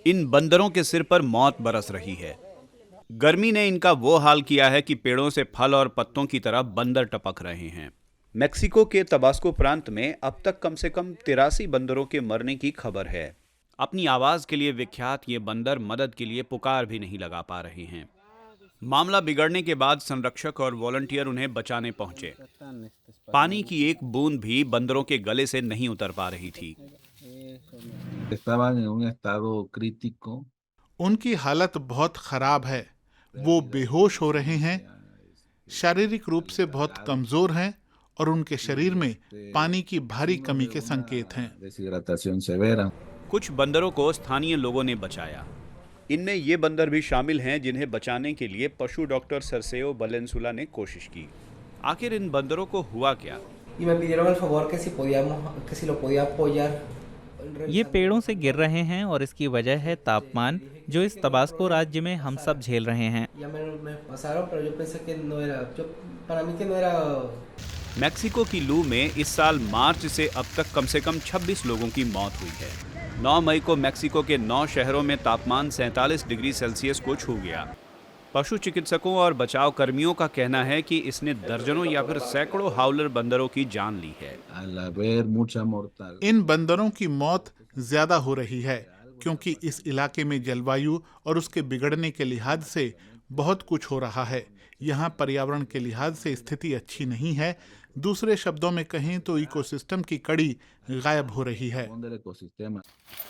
इन बंदरों के सिर पर मौत बरस रही है। गर्मी ने इनका वो हाल किया है कि पेड़ों से फल और पत्तों की तरह बंदर टपक रहे हैं। मेक्सिको के तबास्को प्रांत में अब तक कम से कम 83 बंदरों के मरने की खबर है। अपनी आवाज के लिए विख्यात ये बंदर मदद के लिए पुकार भी नहीं लगा पा रहे हैं। मामला बिगड़ने के बाद संरक्षक और वॉलंटियर उन्हें बचाने पहुंचे। पानी की एक बूंद भी बंदरों के गले से नहीं उतर पा रही थी। Estaban en un estado crítico. उनकी हालत बहुत खराब है। वो बेहोश हो रहे हैं, शारीरिक रूप से बहुत कमजोर हैं और उनके शरीर में पानी की भारी कमी के संकेत हैं। Deshidratación severa. कुछ बंदरों को स्थानीय लोगों ने बचाया। इनमें ये बंदर भी शामिल हैं जिन्हें बचाने के लिए पशु डॉक्टर सरसेओ वलेंसुला ने कोशिश की। आखिर इन बंदरों को हुआ क्या? y me pidieron el favor que si lo podía apoyar. ये पेड़ों से गिर रहे हैं और इसकी वजह है तापमान जो इस तबास्को राज्य में हम सब झेल रहे हैं। Me pasaron, pero yo pensé que no era, para mí que no era. Mexico की लू में इस साल मार्च से अब तक कम से कम 26 लोगों की मौत हुई है। 9 मई को मैक्सिको के 9 शहरों में तापमान 47 डिग्री सेल्सियस को छू गया। पशु चिकित्सकों और बचाव कर्मियों का कहना है कि इसने दर्जनों या फिर सैकड़ों हाउलर बंदरों की जान ली है। Al haber mucha mortalidad. इन बंदरों की मौत ज्यादा हो रही है क्योंकि इस इलाके में जलवायु और उसके बिगड़ने के लिहाज से बहुत कुछ हो रहा है। यहाँ पर्यावरण के लिहाज से स्थिति अच्छी नहीं है। दूसरे शब्दों में कहें तो इकोसिस्टम की कड़ी गायब हो रही है। Del ecosistema.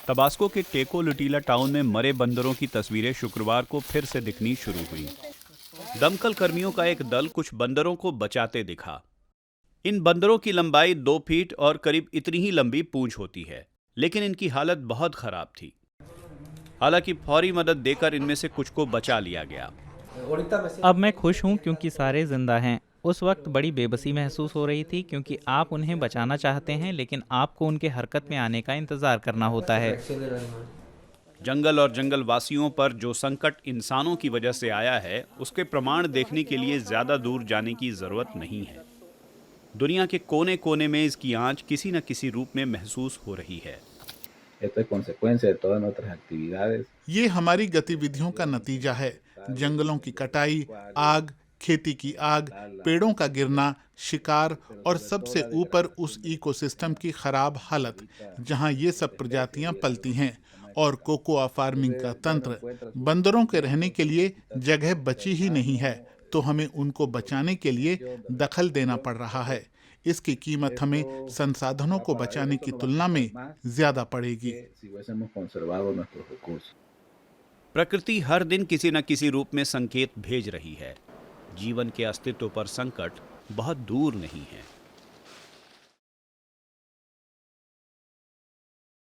तबास्को के टेको लुटीला टाउन में मरे बंदरों की तस्वीरें शुक्रवार को फिर से दिखनी शुरू हुई। दमकल कर्मियों का एक दल कुछ बंदरों को बचाते दिखा। इन बंदरों की लंबाई 2 फीट और करीब इतनी ही लंबी पूंछ होती है, लेकिन इनकी हालत बहुत खराब थी। हालांकि फौरी मदद देकर इनमें से कुछ को बचा लिया गया। अब मैं खुश हूँ क्योंकि सारे जिंदा हैं। उस वक्त बड़ी बेबसी महसूस हो रही थी क्योंकि आप उन्हें बचाना चाहते हैं लेकिन आपको उनके हरकत में आने का इंतजार करना होता है। जंगल और जंगल वासियों पर जो संकट इंसानों की वजह से आया है, उसके प्रमाण देखने के लिए ज्यादा दूर जाने की जरूरत नहीं है। दुनिया के कोने कोने में इसकी आंच किसी न किसी रूप में महसूस हो रही है। Esto es consecuencia de todas nuestras actividades. ये हमारी गतिविधियों का नतीजा है। जंगलों की कटाई, आग, खेती की आग, पेड़ों का गिरना, शिकार और सबसे ऊपर उस इकोसिस्टम की खराब हालत जहां ये सब प्रजातियां पलती हैं और कोकोआ फार्मिंग का तंत्र। बंदरों के रहने के लिए जगह बची ही नहीं है, तो हमें उनको बचाने के लिए दखल देना पड़ रहा है। इसकी कीमत हमें संसाधनों को बचाने की तुलना में ज्यादा पड़ेगी। Si hubiésemos conservado nuestros recursos. प्रकृति हर दिन किसी न किसी रूप में संकेत भेज रही है। जीवन के अस्तित्व पर संकट बहुत दूर नहीं है।